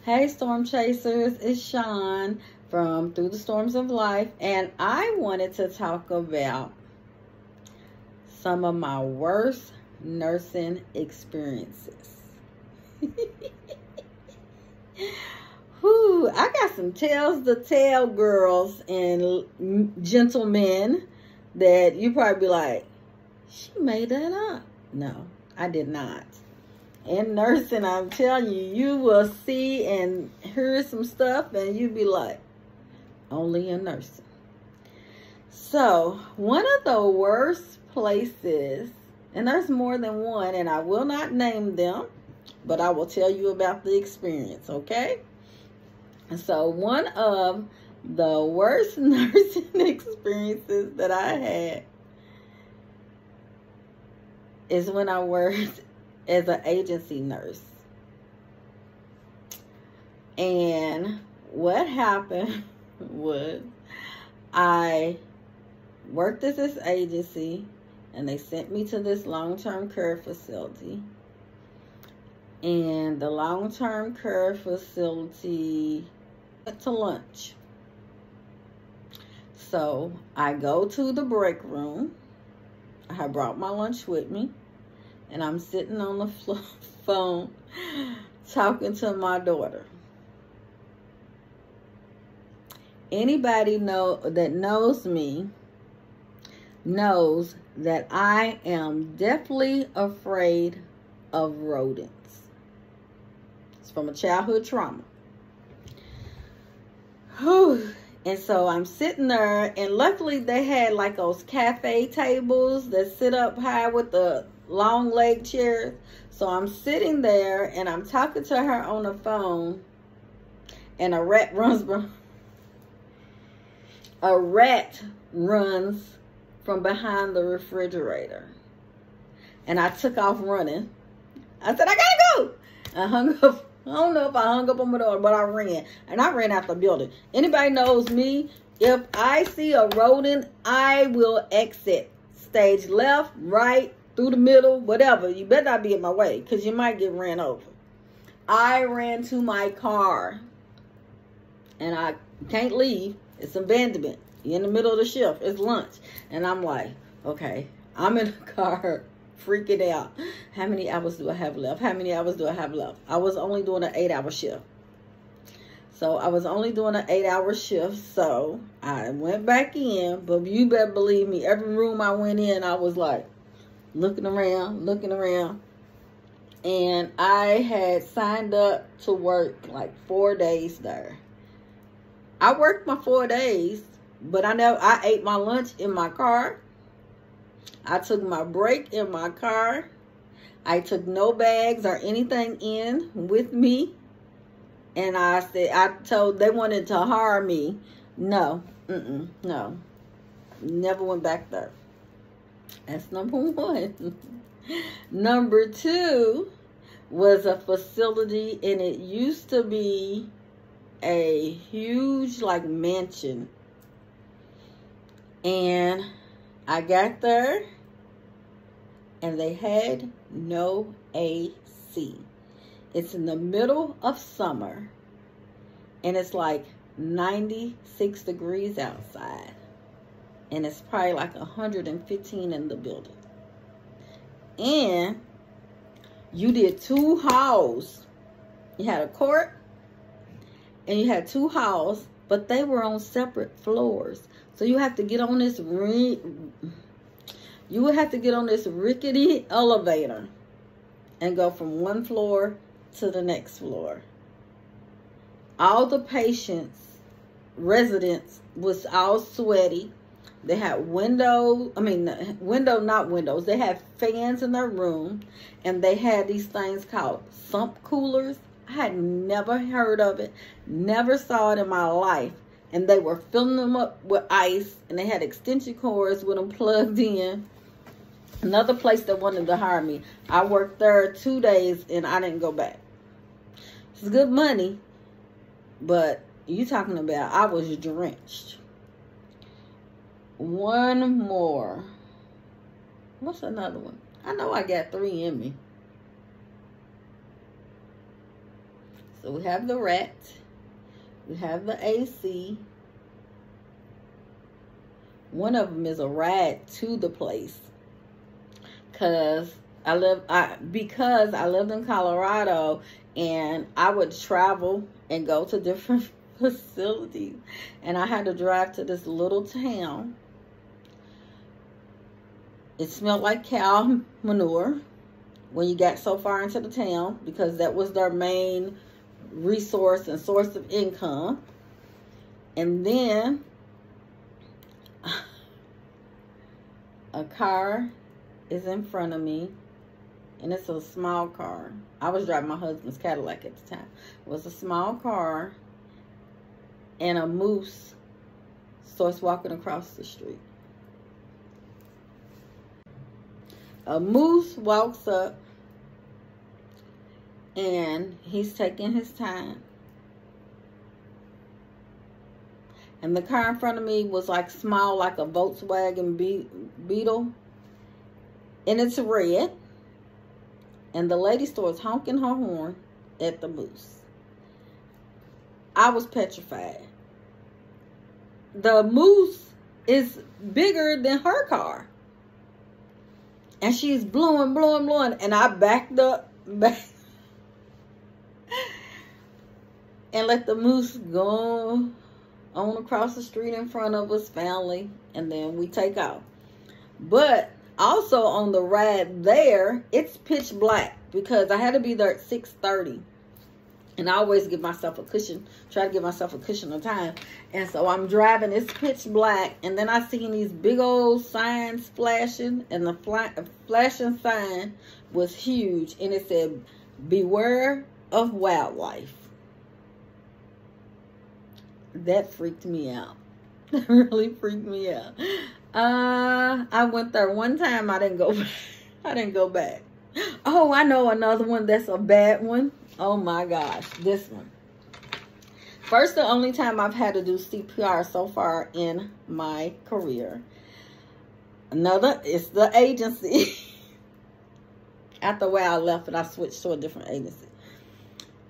Hey Storm Chasers, it's Sean from Through the Storms of Life, and I wanted to talk about some of my worst nursing experiences. Whew, I got some tales to tell, girls and gentlemen, that you probably be like, she made that up. No, I did not. In nursing, I'm telling you, you will see and hear some stuff and you be like, only in nursing. So, one of the worst places, and there's more than one, and I will not name them, but I will tell you about the experience, okay? And so, one of the worst nursing experiences that I had is when I worked as an agency nurse. And what happened was I worked at this agency and they sent me to this long-term care facility. And the long-term care facility went to lunch. So I go to the break room. I had brought my lunch with me. And I'm sitting on the phone talking to my daughter. Anybody that knows me knows that I am deathly afraid of rodents. It's from a childhood trauma. Whew. And so I'm sitting there, and luckily they had like those cafe tables that sit up high with the long leg chairs. So I'm sitting there and I'm talking to her on the phone, and a rat runs from behind the refrigerator. And I took off running. I said, I gotta go. I hung up. I don't know if I hung up on my door, but I ran. And I ran out the building. Anybody knows me, if I see a rodent, I will exit. Stage left, right, through the middle, whatever. You better not be in my way, because you might get ran over. I ran to my car. And I can't leave. It's abandonment. You're in the middle of the shift. It's lunch. And I'm like, okay, I'm in the car freaking out. How many hours do I have left? How many hours do I have left? I was only doing an 8-hour shift. So I was only doing an 8-hour shift. So I went back in. But you better believe me, every room I went in, I was like, looking around. And I had signed up to work like 4 days there. I worked my 4 days, but I ate my lunch in my car. I took my break in my car. I took no bags or anything in with me. And I told, they wanted to hire me. No, no. Never went back there. That's number one. Number two was a facility, and it used to be a huge like mansion. And I got there and they had no AC. It's in the middle of summer and it's like 96 degrees outside. And it's probably like 115 in the building. And you did 2 halls. You had a court and you had 2 halls, but they were on separate floors. So you have to get on this rickety elevator and go from one floor to the next floor. All the residents was all sweaty. They had not windows. They had fans in their room, and they had these things called sump coolers. I had never heard of it, never saw it in my life. And they were filling them up with ice, and they had extension cords with them plugged in. Another place that wanted to hire me. I worked there 2 days, and I didn't go back. It's good money, but you talking about I was drenched. One more. What's another one? I know I got 3 in me. So we have the rat. We have the AC. One of them is a ride to the place. Because I lived in Colorado, and I would travel and go to different facilities. And I had to drive to this little town. It smelled like cow manure when you got so far into the town, because that was their main resource and source of income. And then a car is in front of me, and it's a small car. I was driving my husband's Cadillac at the time. It was a small car, and a moose starts walking across the street. A moose walks up, and he's taking his time. And the car in front of me was like small, like a Volkswagen Beetle. And it's red. And the lady starts honking her horn at the moose. I was petrified. The moose is bigger than her car. And she's blowing. And I backed up and let the moose go on across the street in front of us, family, and then we take off. But also on the ride there, it's pitch black, because I had to be there at 6:30. And I always give myself a cushion, try to give myself a cushion of time. And so I'm driving, it's pitch black, and then I seen these big old signs flashing, and the flashing sign was huge, and it said, "Beware of wildlife." That freaked me out. That really freaked me out. I went there one time. I didn't go back. I didn't go back. Oh, I know another one that's a bad one. Oh my gosh, this one. First, the only time I've had to do CPR so far in my career. Another, it's the agency. After a while I left and I switched to a different agency.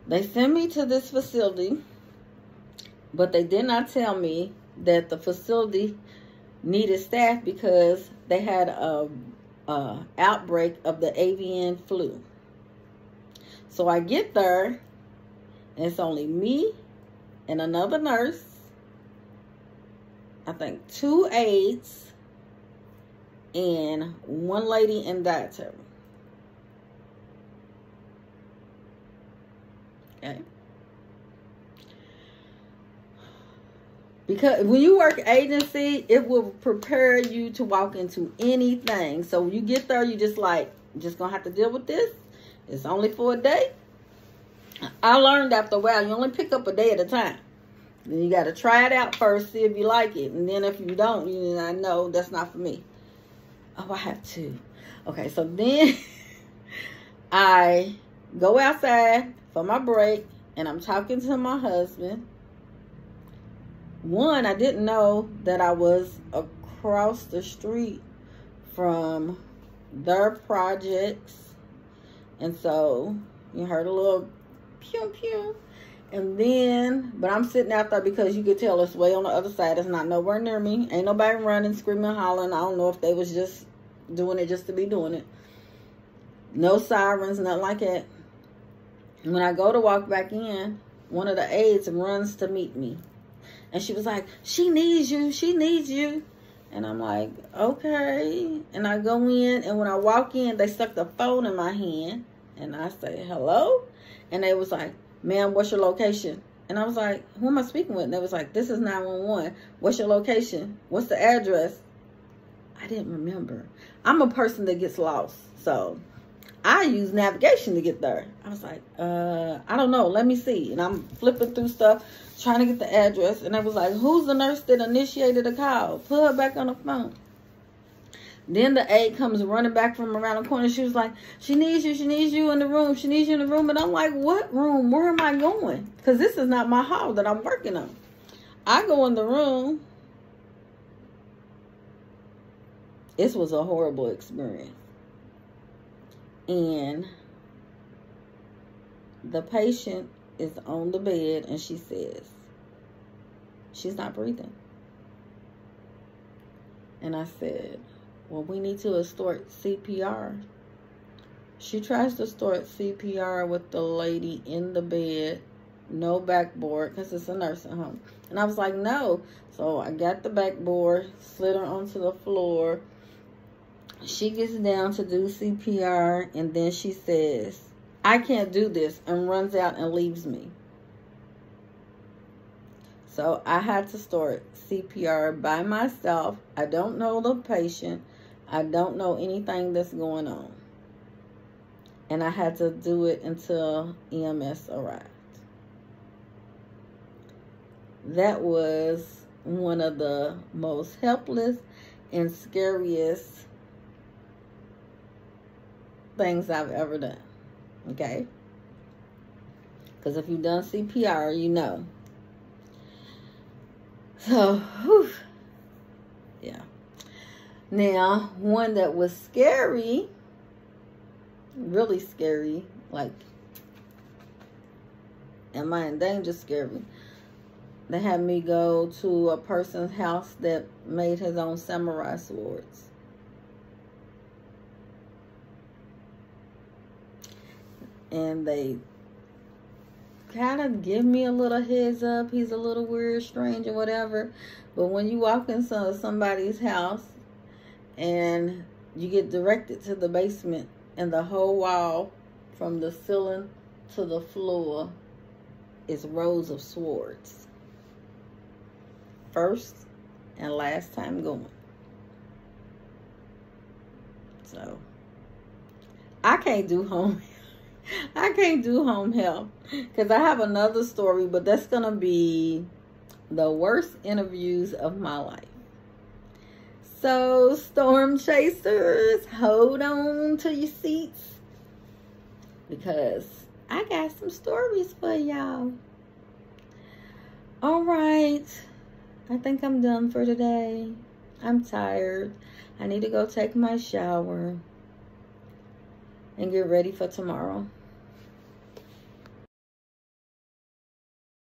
They sent me to this facility, but they did not tell me that the facility needed staff because they had a outbreak of the avian flu. So I get there, and it's only me and another nurse, I think 2 aides, and one lady in dietary. Okay. Because when you work agency, it will prepare you to walk into anything. So when you get there, you just like, just gonna have to deal with this. It's only for a day. I learned after a while, you only pick up a day at a time. Then you got to try it out first, see if you like it. And then if you don't, I know that's not for me. Oh, I have 2. Okay, so then I go outside for my break, and I'm talking to my husband. One, I didn't know that I was across the street from their projects. And so you heard a little pew pew. And then, but I'm sitting out there because you could tell it's way on the other side. It's not nowhere near me. Ain't nobody running, screaming, hollering. I don't know if they was just doing it just to be doing it. No sirens, nothing like that. When I go to walk back in, one of the aides runs to meet me. And she was like, "She needs you. She needs you." And I'm like, okay. And I go in, and when I walk in, they stuck the phone in my hand. And I say, "Hello?" And they was like, "Ma'am, what's your location?" And I was like, "Who am I speaking with?" And they was like, "This is 911. What's your location? What's the address?" I didn't remember. I'm a person that gets lost. So I use navigation to get there. I was like, I don't know. Let me see. And I'm flipping through stuff, trying to get the address. And I was like, "Who's the nurse that initiated the call? Put her back on the phone." Then the aide comes running back from around the corner. She was like, "She needs you. She needs you in the room. She needs you in the room." And I'm like, "What room? Where am I going?" Because this is not my hall that I'm working on. I go in the room. This was a horrible experience. And the patient is on the bed, and she says, she's not breathing. And I said, well, we need to start CPR. She tries to start CPR with the lady in the bed, no backboard, because it's a nursing home. And I was like, no. So I got the backboard, slid her onto the floor. She gets down to do CPR, and then she says, I can't do this, and runs out and leaves me. So I had to start CPR by myself. I don't know the patient. I don't know anything that's going on. And I had to do it until EMS arrived. That was one of the most helpless and scariest things I've ever done. Okay? Because if you've done CPR, you know. So, whew, yeah. Now, one that was scary, really scary, like, am I in danger scary? They had me go to a person's house that made his own samurai swords. And they kind of give me a little heads up. He's a little weird, strange, and whatever. But when you walk into somebody's house and you get directed to the basement, and the whole wall from the ceiling to the floor is rows of swords. First and last time going. So I can't do home health because I have another story, but that's gonna be the worst interviews of my life. So storm chasers, hold on to your seats because I got some stories for y'all. All right, I think I'm done for today. I'm tired. I need to go take my shower and get ready for tomorrow.